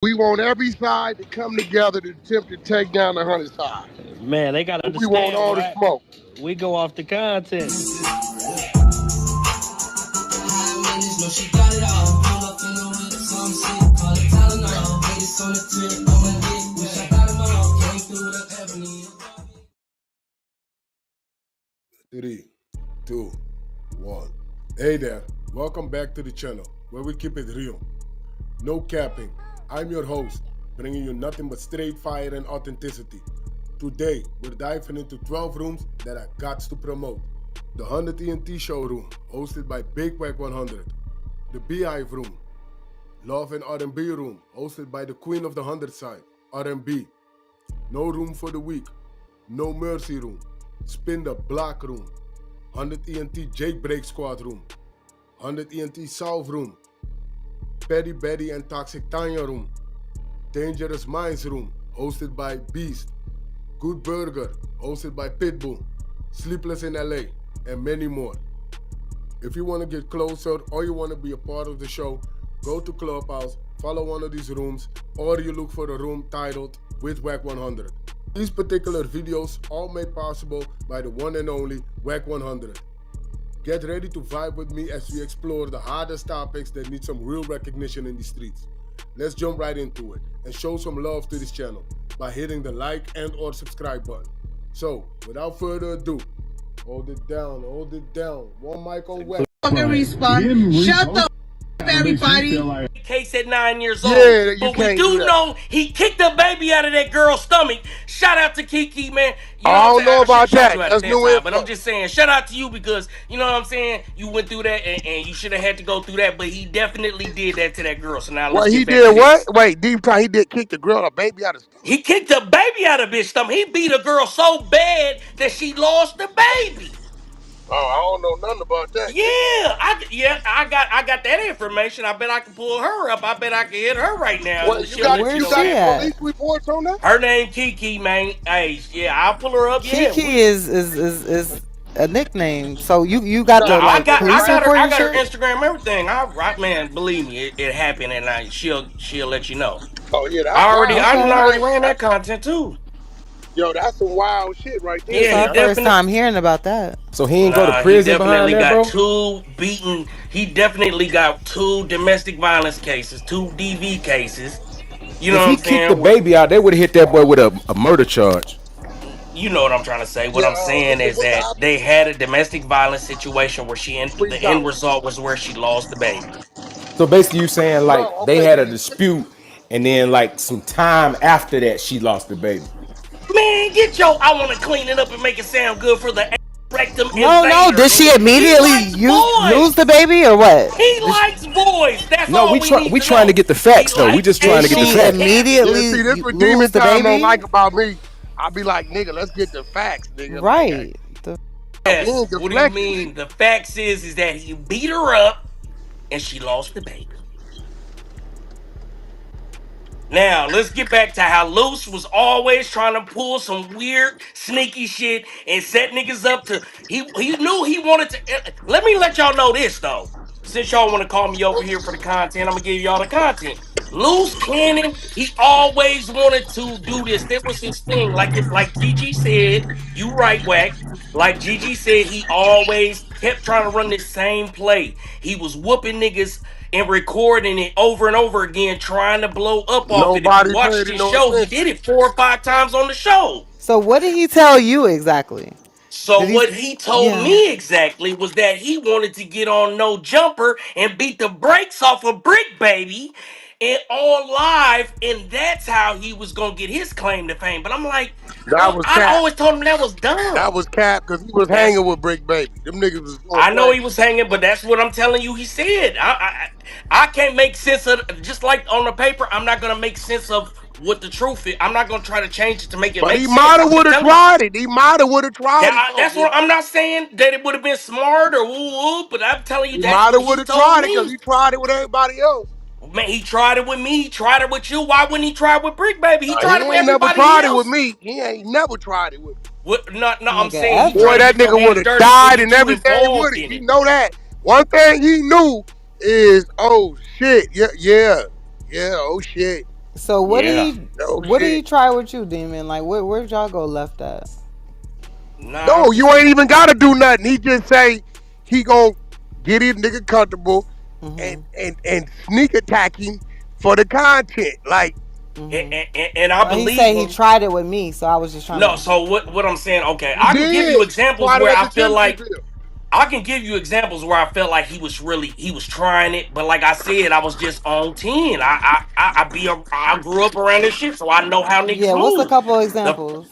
We want every side to come together to attempt to take down the 100 side. Man, they gotta We want understand, all the Wack. smoke. We go off the content. Three, two, one. Hey there, welcome back to the channel where we keep it real. No capping. I'm your host, bringing you nothing but straight fire and authenticity. Today, we're diving into 12 rooms that I got to promote. The 100 ENT showroom, hosted by Big Wack100. The Beehive room. Love and R&B room, hosted by the Queen of the 100 side, R&B. No room for the weak. No mercy room. Spin the block room. 100 ENT Jake Break Squad room. 100 ENT South room. Petty Betty and Toxic Tanya room. Dangerous Minds room, hosted by Beast. Good Burger, hosted by Pitbull. Sleepless in LA, and many more. If you want to get closer or you want to be a part of the show, go to Clubhouse, follow one of these rooms, or you look for a room titled with Wack100. These particular videos all made possible by the one and only Wack100. Get ready to vibe with me as we explore the hardest topics that need some real recognition in the streets. Let's jump right into it and show some love to this channel by hitting the like and or subscribe button. So, without further ado, hold it down, One mic on Wack. Respond. Shut the everybody. Case at 9 years old. Yeah, you But we can't do do that. know he kicked the baby out of that girl's stomach. Shout out to Kiki, man. You know I what I'm don't saying? know I should about have shot that. you out That's at that new time, but I'm info. just saying, shout out to you because, you know what I'm saying? You went through that and you should have had to go through that, but he definitely did that to that girl. So now let's Wait, he get back to did what? this. Wait, deep time, he did kick the girl, a baby out of stomach? He kicked the baby out of bitch stomach. He beat a girl so bad that she lost the baby. Oh, I don't know nothing about that. I got that information. I bet I can pull her up. I bet I can hit her right now. What, She'll let you Where's know she that. at? police reports on that? Her name Kiki, man. Hey, yeah, I'll pull her up. Yeah, Kiki is a nickname. So you got No, the I like got police report I and got her shit? Instagram, everything. Man, believe me, it happened, and she'll let you know. oh yeah, that's wild. I done Okay. already ran that content too. Yo, that's some wild shit right there, Yeah, It's he our man. first definitely. time hearing about that. So he ain't go to Nah, he prison behind definitely that, got bro? two beaten. He definitely got two domestic violence cases, two DV cases. You know If what he I'm kicked the saying? baby out, they would have hit that boy with a murder charge. You know what I'm trying to say. What Yeah, I'm saying is what's the that they had a domestic violence situation where the freaked end out? result was where she lost the baby. So basically you saying like No, they okay, had did a he? dispute and then like some time after that she lost the baby. Man, get your I want to clean it up and make it sound good for the rectum No. invader, Did she nigga. He immediately likes lose the boys. baby or what? He likes boys. That's No, all we need we to trying to know. get the He facts though. We likes just Did trying to get the she boys, facts. Captain. Yeah, see, this immediately what Demon lose the Time don't like baby? about me. I be like, nigga, let's get the facts, nigga. Like, hey, Right. we Yes. ain't What do you deflecting. mean? The facts is that he beat her up and she lost the baby. Now, let's get back to how Luce was always trying to pull some weird, sneaky shit and set niggas up to. He knew he wanted to. Let y'all know this, though. Since y'all want to call me over here for the content, I'm going to give y'all the content. Luce Cannon, he always wanted to do this. That was his thing. Like Gigi said, you right, Wack. Like Gigi said, he always kept trying to run this same play. He was whooping niggas and recording it over and over again, trying to blow up off it. If you Nobody watched paid it his no show, he attention. did it 4 or 5 times on the show. So what did he tell you exactly? So Did he what he told Yeah. me exactly was that he wanted to get on No Jumper and beat the brakes off of Bricc Baby and on live, and that's how he was gonna get his claim to fame. But I'm like, That was I cap. always told him that was That dumb. was cap because he was That's hanging with Brick Baby. Them niggas was doing I know he flash was shit. hanging, but that's what I'm telling you. He said, I can't make sense of just like on the paper. I'm not gonna make sense of what the truth is. I'm not gonna try to change it to make it But make he sense. might have I'm would just have telling you. tried it. He might have would have tried it though. That's what I'm not saying that it would have been smart or woo, but I'm telling you He that's might what have would he have told tried it because me. he tried it with everybody else. Man, he tried it with me. He tried it with you. Why wouldn't he try it with Brick Baby? He He tried it with ain't never everybody tried it with else. me. He ain't never tried it with me. What? No, I'm Nigga saying he ever. trying Boy, to that get your nigga would hands have dirty and died get and you everything with involved it. in He it. know that. One thing he knew is, oh shit, yeah, oh shit. So Yeah. No what did he shit. try with you, Demon? Like where'd y'all go left at? Nah, I'm No, you just ain't even gotta do nothing. He just say he gonna get his nigga comfortable Mm-hmm. and sneak attack him for the content. Like, Mm-hmm. and I Well, he believe said he him. tried it with me, so I was just trying No, to. so what I'm saying, okay, you I can give did. you That's examples why where that I feel detention like bill. I can give you examples where I felt like he was trying it, but like I said, I was just on 10. I grew up around this shit, so I know how niggas Yeah, what's a move. couple The examples?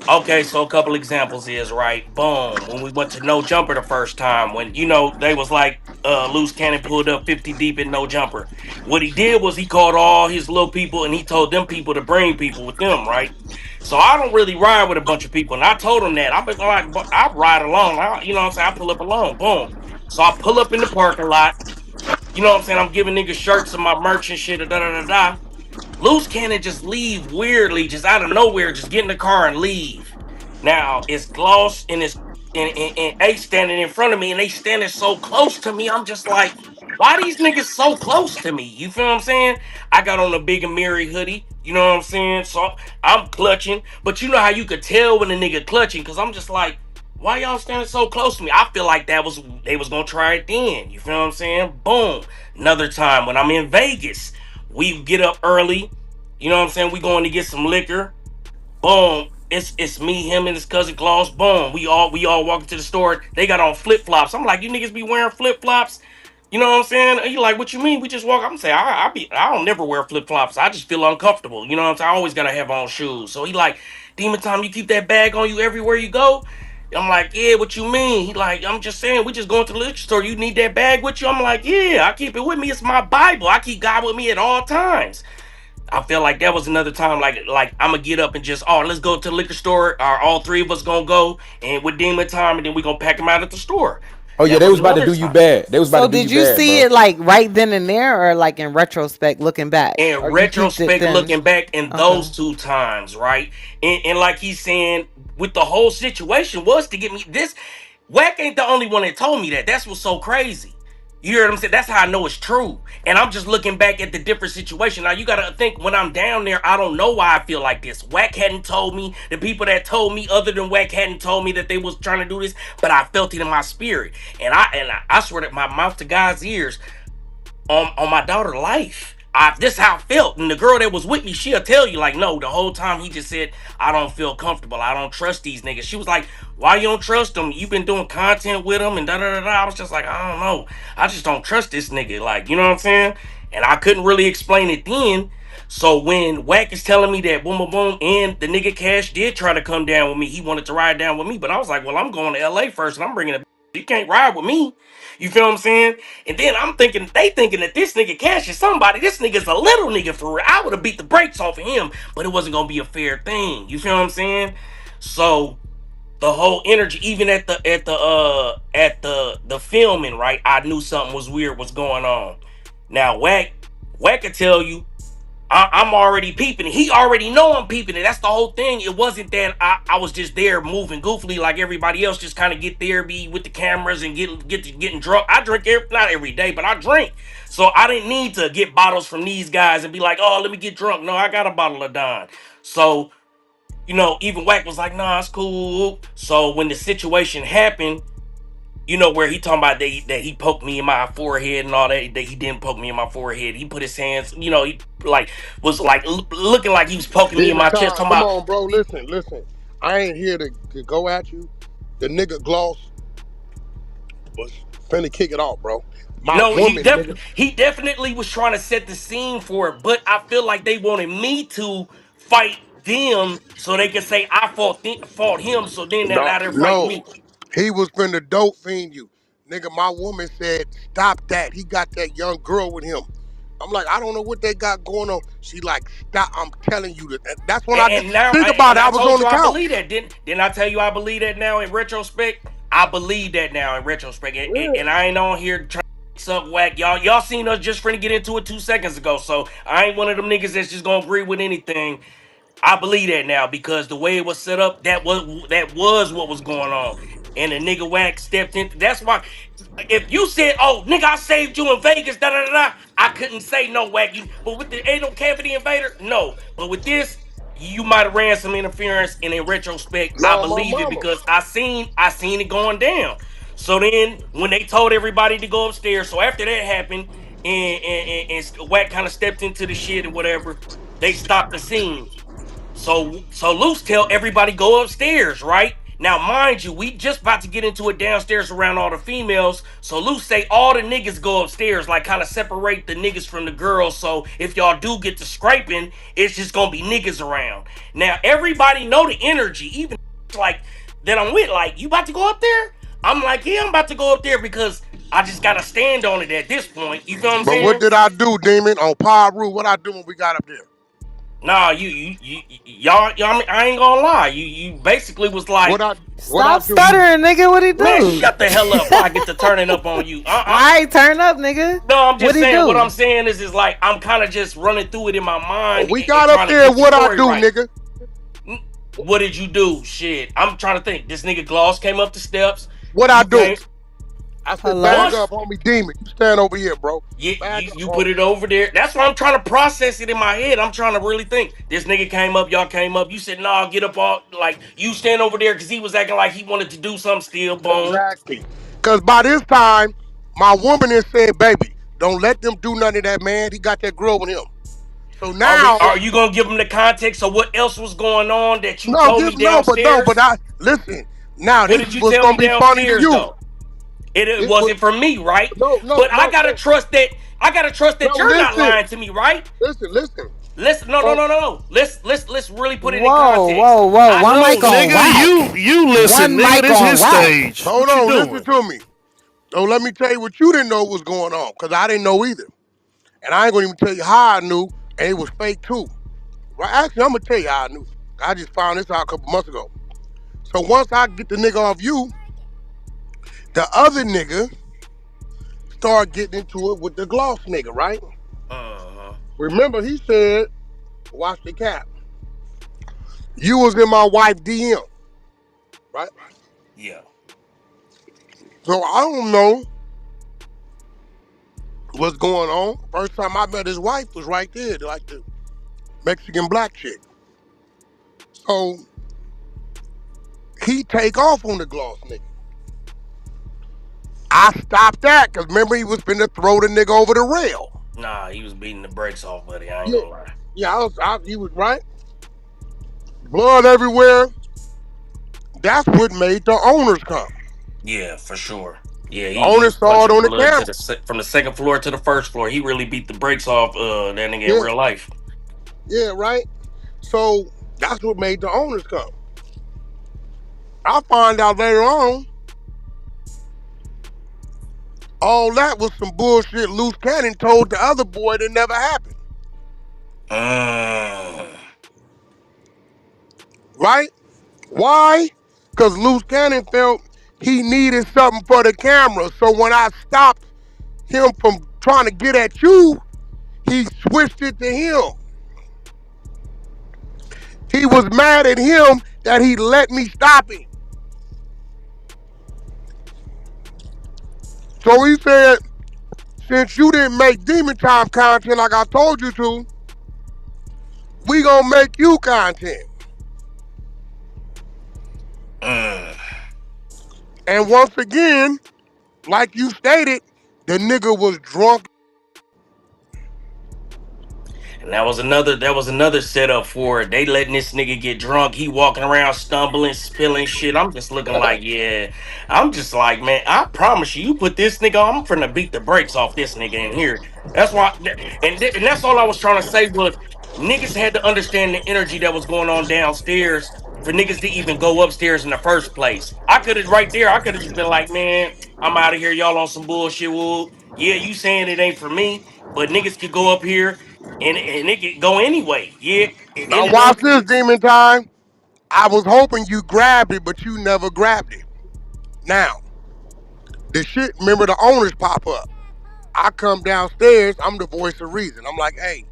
Okay, so a couple examples is right. Boom. When we went to No Jumper the first time, when they was like, Loose Cannon pulled up 50 deep in No Jumper. What he did was he called all his little people and he told them people to bring people with them, right? So I don't really ride with a bunch of people, and I told him that. I've been like, I ride alone. You know what I'm saying? I pull up alone. Boom. So I pull up in the parking lot. You know what I'm saying? I'm giving niggas shirts and my merch and shit. Da da da da. Loose cannon just leave weirdly, just out of nowhere, just get in the car and leave. Now it's Gloss and Ace standing in front of me, and they standing so close to me. I'm just like, why these niggas so close to me? You feel what I'm saying? I got on a big Amiri hoodie. You know what I'm saying? So I'm clutching, but you know how you could tell when the nigga clutching, because I'm just like, why y'all standing so close to me? I feel like they was gonna try it then. You feel what I'm saying? Boom. Another time when I'm in Vegas. We get up early. You know what I'm saying? We going to get some liquor. Boom. It's me, him, and his cousin Klaus. Boom. We all walk into the store. They got on flip flops. I'm like, you niggas be wearing flip flops? You know what I'm saying? And he like, what you mean? We just walk. I'm saying, I don't never wear flip flops. I just feel uncomfortable. You know what I'm saying? I always gotta have on shoes. So he like, Demon Time, you keep that bag on you everywhere you go. I'm like, yeah, what you mean? He like, I'm just saying, we just going to the liquor store. You need that bag with you? I'm like, yeah, I keep it with me. It's my Bible. I keep God with me at all times. I feel like that was another time, like I'm gonna get up and just, oh, let's go to the liquor store. Or all three of us gonna go and with Demon Time, and then we gonna pack him out at the store. Oh yeah, That they was was about to another do you time. bad. They was about So to do did you you bad, see bro. it like right then and there, or like in retrospect, looking back, In or you peeped it retrospect, then? looking back in Okay. those two times, right? And like he's saying, with the whole situation was to get me this. Wack ain't the only one that told me that. That's what's so crazy. You hear what I'm saying? That's how I know it's true. And I'm just looking back at the different situation. Now you gotta think when I'm down there, I don't know why I feel like this. Wack hadn't told me. The people that told me other than Wack hadn't told me that they was trying to do this, but I felt it in my spirit. And I swear that my mouth to God's ears on my daughter's life. This how I felt. And the girl that was with me, she'll tell you, like, no, the whole time he just said, I don't feel comfortable. I don't trust these niggas. She was like, why you don't trust them? You've been doing content with them and da da da da. I was just like, I don't know. I just don't trust this nigga. Like, you know what I'm saying? And I couldn't really explain it then. So when Wack is telling me that boom boom boom and the nigga Cash did try to come down with me, he wanted to ride down with me, but I was like, well, I'm going to LA first and I'm bringing a you can't ride with me. You feel what I'm saying? And then I'm thinking, they thinking that this nigga Cash is somebody. This nigga's a little nigga for real. I would have beat the brakes off of him, but it wasn't gonna be a fair thing. You feel what I'm saying? So the whole energy, even at the filming, right? I knew something was weird was going on. Now Wack could tell you I'm already peeping it. He already know I'm peeping it. That's the whole thing. It wasn't that I was just there moving goofily like everybody else. Just kind of get there, be with the cameras and getting drunk. I drink not every day, but I drink. So I didn't need to get bottles from these guys and be like, oh, let me get drunk. No, I got a bottle of Don. So even Wack was like, nah, it's cool. So when the situation happened, where he talking about that he poked me in my forehead and all that he didn't poke me in my forehead. He put his hands, he like was like looking like he was poking me in Demon my chest. time. Talking Come about on, bro. Listen. I ain't here to go at you. The nigga Gloss was finna kick it off, bro. My no, woman, nigga. he definitely was trying to set the scene for it, but I feel like they wanted me to fight them so they could say I fought him, so then that No, now they're fighting no. me. He was finna dope fiend you. Nigga, my woman said, stop that. He got that young girl with him. I'm like, I don't know what they got going on. She like, stop. I'm telling you that. That's when And now, think about and it. I I was told on you the I believe couch. that. Didn't I tell you I believe that now in retrospect? I believe that now in retrospect. And I ain't on here trying to suck Whack. Y'all seen us just finna get into it 2 seconds ago. So I ain't one of them niggas that's just gonna agree with anything. I believe that now because the way it was set up, that was what was going on. and the nigga Wack stepped in. That's why if you said, "Oh, nigga, I saved you in Vegas," da da da da, I couldn't say no Wack. But with the anal cavity invader, no. But with this, you might have ran some interference, and in retrospect, I No, my believe it mama. because I seen it going down. So then, when they told everybody to go upstairs, so after that happened, and Wack kind of stepped into the shit or whatever, they stopped the scene. So Luce tell everybody go upstairs, right? Now, mind you, we just about to get into it downstairs around all the females. So Luce say all the niggas go upstairs, like kind of separate the niggas from the girls. So if y'all do get to scraping, it's just gonna be niggas around. Now everybody know the energy, even like that I'm with. Like, you about to go up there? I'm like, yeah, I'm about to go up there because I just gotta stand on it at this point. You feel what I'm But what saying? did I do, Demon? On Pyru, what I do when we got up there? Nah, y'all. I mean, I ain't gonna lie. You basically was What like, I what I Stop do? You stuttering, nigga. What he man, do? shut the hell up before I get to turning up on you. Alright, turn up, nigga. No, I'm What just he saying. What I'm do? saying is like I'm kind of just running through it in my mind we and got up trying to there, get the what I story do, right. nigga? What did you do? Shit, I'm trying to think. This nigga Gloss came up the steps. What I You do? came I said, Hello? bag once. up, homie, Demon. You stand over here, bro. You Bag up, you put homie. it over there. That's why I'm trying to process it in my head. I'm trying to really think. This nigga came up, y'all came up. You said, "Nah, get up all like you stand over there," because he was acting like he wanted to do something still. Boom. Exactly. Because by this time, my woman is saying, baby, don't let them do none of that, man. He got that girl with him. So now, Are you gonna give him the context of what else was going on that you no, told me no, but downstairs? I, listen, now What this did is you what's tell going me to be funny to downstairs you. though? It It was, wasn't for me, right? no, no, But I no, gotta no, trust that. I gotta trust no, that you're not listen, lying to me, right? listen. Let's no no So, no no no. Let's really put it in Whoa, context. whoa, whoa. I One mic told on Nigga, whack. you listen, One nigga. mic This on his whack. stage. hold What you on, listen doing? to me. So let me tell you what you didn't know was going on, because I didn't know either. And I ain't going to even tell you how I knew, and it was fake too. Well, actually, I'm going to tell you how I knew. I just found this out a couple months ago. So once I get the nigga off you, the other nigga start getting into it with the gloss nigga, right? uh-huh. Remember, he said, watch the cap. You was in my wife DM, right? Yeah. So I don't know what's going on. First time I met his wife was right there, like the Mexican black chick. So he take off on the gloss nigga. I stopped that because remember he was finna throw the nigga over the rail. Nah, he was beating the brakes off, buddy. I ain't Yeah, gonna lie. yeah, he was right. Blood everywhere. That's what made the owners come. Yeah, for sure. Yeah, The he owners was saw it punching on the blood to camera. the from the second floor to the first floor. He really beat the brakes off that nigga in Yeah, real life. yeah, right. So that's what made the owners come. I find out later on, all that was some bullshit Luce Cannon told the other boy that never happened. Mm. Right? Why? Because Luce Cannon felt he needed something for the camera. So when I stopped him from trying to get at you, he switched it to him. He was mad at him that he let me stop him. So he said, since you didn't make Demon Time content like I told you to, we gonna make you content. Mm. And once again, like you stated, the nigga was drunk. And that was another setup for it. They letting this nigga get drunk. He walking around stumbling, spilling shit. I'm just looking like, yeah. I'm just like, man, I promise you, you put this nigga on, I'm finna beat the brakes off this nigga in here. That's why, and that's all I was trying to say was niggas had to understand the energy that was going on downstairs for niggas to even go upstairs in the first place. I could have right there, I could have just been like, man, I'm out of here, y'all on some bullshit. Well, yeah, you saying it ain't for me, but niggas could go up here and it could go anyway. Yeah, it Now ended watch up. this, Demon Time. I was hoping you grabbed it, but you never grabbed it. Now, the shit, remember the owners pop up. I come downstairs, I'm the voice of reason. I'm like, hey,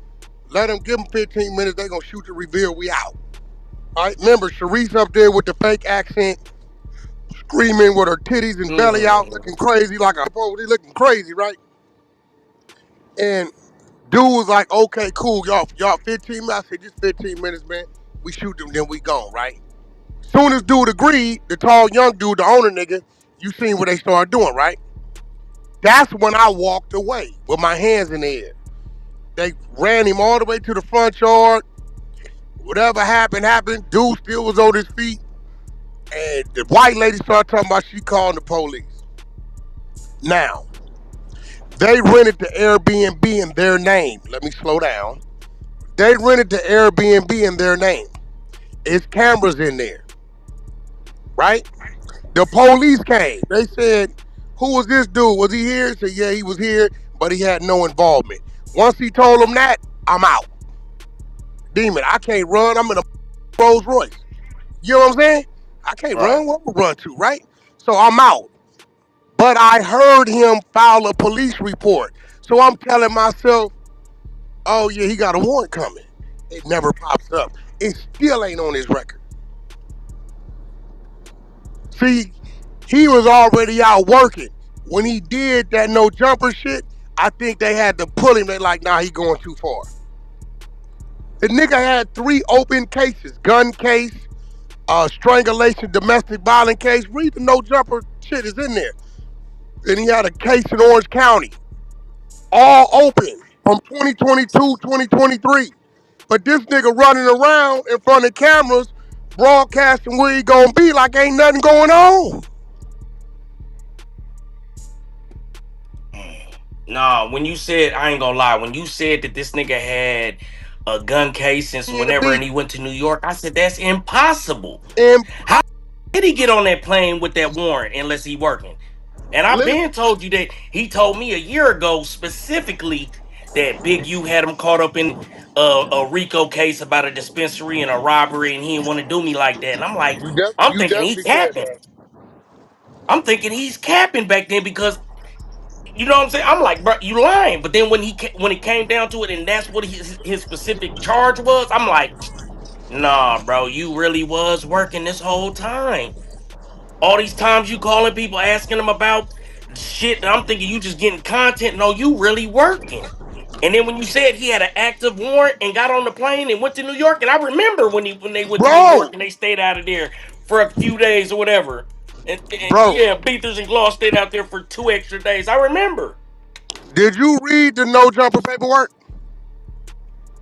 let them give them 15 minutes, they gonna shoot the reveal, we out. All right, remember, Sharice up there with the fake accent, screaming with her titties and belly out, Mm. looking crazy like a police, looking crazy, right? And dude was like, okay, cool, y'all 15 minutes. I said, just 15 minutes, man. We shoot them, then we gone, right? Soon as dude agreed, the tall young dude, the owner nigga, you seen what they started doing, right? That's when I walked away with my hands in the air. They ran him all the way to the front yard. Whatever happened, happened. Dude still was on his feet. And the white lady started talking about she calling the police. Now, they rented the Airbnb in their name. Let me slow down. They rented the Airbnb in their name. It's cameras in there, right? The police came. They said, who was this dude? Was he here? He said, yeah, he was here, but he had no involvement. Once he told them that, I'm out. Demon, I can't run. I'm in a Rolls Royce. You know what I'm saying? I can't Right. run. Where I'm run to, right? So I'm out. But I heard him file a police report. So I'm telling myself, oh yeah, he got a warrant coming. It never pops up. It still ain't on his record. See, he was already out working. When he did that no jumper shit, I think they had to pull him. They like, nah, he going too far. The nigga had 3 open cases: gun case, strangulation, domestic violence case. Read the no jumper shit is in there. Then he had a case in Orange County, all open from 2022, 2023. But this nigga running around in front of cameras, broadcasting where he gonna be like ain't nothing going on. Nah, when you said, I ain't gonna lie, when you said that this nigga had a gun case since whenever and B he went to New York, I said that's impossible. and How did he get on that plane with that warrant unless he working? And I've listen, been told you that he told me a year ago specifically that Big U had him caught up in a Rico case about a dispensary and a robbery, and he didn't want to do me like that. And I'm like, I'm you thinking he definitely said capping. that. I'm thinking he's capping back then because you know what I'm saying. I'm like, bro, you lying. But then when when it came down to it, and that's what his specific charge was, I'm like, nah, bro, you really was working this whole time. All these times you calling people asking them about shit, and I'm thinking you just getting content. No, you really working. And then when you said he had an active warrant and got on the plane and went to New York, and I remember when they went to New York Bro, and they stayed out of there for a few days or whatever. And bro, yeah, Beathers and Claw stayed out there for 2 extra days. I remember. did you read the no jumper paperwork?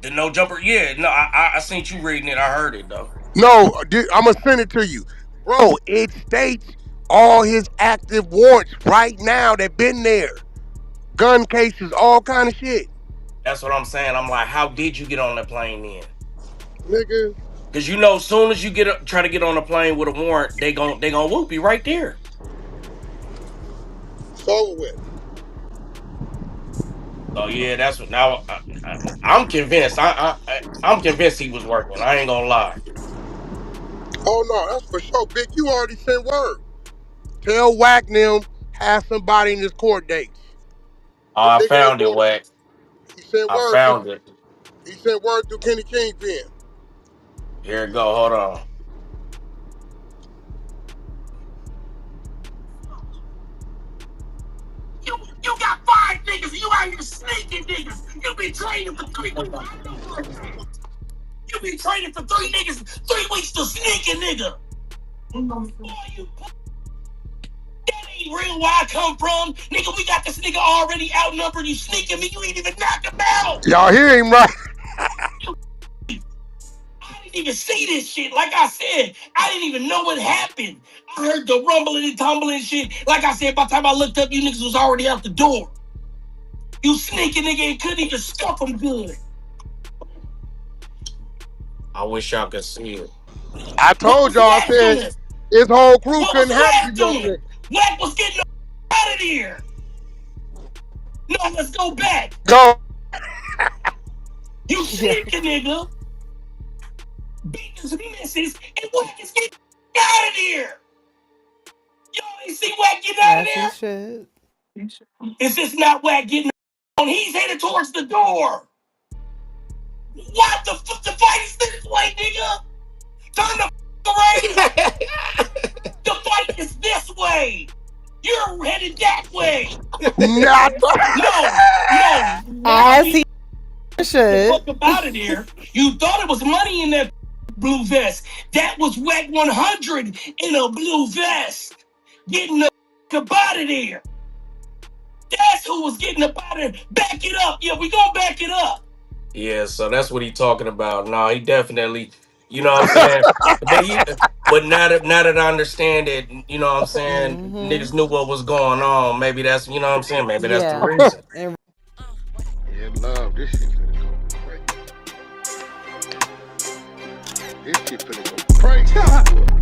The no jumper, yeah. No, I seen you reading it. I heard it though. No, I'm gonna send it to you. Bro, it states all his active warrants right now that been there. Gun cases, all kind of shit. That's what I'm saying. I'm like, how did you get on the plane then? Nigga, Because you know, as soon as you try to get on a plane with a warrant, they gonna whoop you right there. it's over with. So yeah, that's what. Now I'm convinced. I'm convinced he was working. I ain't gonna lie. Oh no, that's for sure. Big, you already sent word. Tell Wack them have somebody in his court dates. Oh, The I nigga ain't found it, doing Wack. it. He sent I word through found it. Kenny Kingpin. Here it go. Hold on. You got 5 niggas. You out here sneaking niggas. You been training for 3 weeks. You been training for 3 niggas. 3 weeks to sneak a nigga. Boy, you that ain't real where I come from. Nigga, we got this nigga already outnumbered. You sneaking me. You ain't even knocked him out. Y'all hear him right? I didn't even see this shit. Like I said, I didn't even know what happened. I heard the rumbling and tumbling shit. Like I said, by the time I looked up, you niggas was already out the door. You sneaking nigga and couldn't even scuff them good. I wish y'all could see it. I What told was y'all, I Wack said doing? his whole crew What was couldn't handle Wack you young doing? niggas. Wack was getting out of here. No, let's go back. Go. You Yeah, sneaking nigga. Beat his misses and Wack is getting out of here. Y'all ain't see Wack get out of as he there? should. Is this not Wack getting on? He's headed towards the door. What the fuck? The fight is this way, nigga. Turn the around. The fight is this Not. No, As Wacky he the should. fuck up out of there. You thought it was money in that blue vest. That was Wack100 in a blue vest. Getting the fuck up out of there. That's who was getting up out of there. Back it up. Yeah, we gonna back it up. Yeah, so that's what he talking about. No, he definitely, you know what I'm saying? But now that I understand it, you know what I'm saying, Mm-hmm. niggas knew what was going on. Maybe that's, you know what I'm saying? Maybe that's the Yeah. reason. And Yeah, love. This shit finna go crazy. This shit finna go crazy.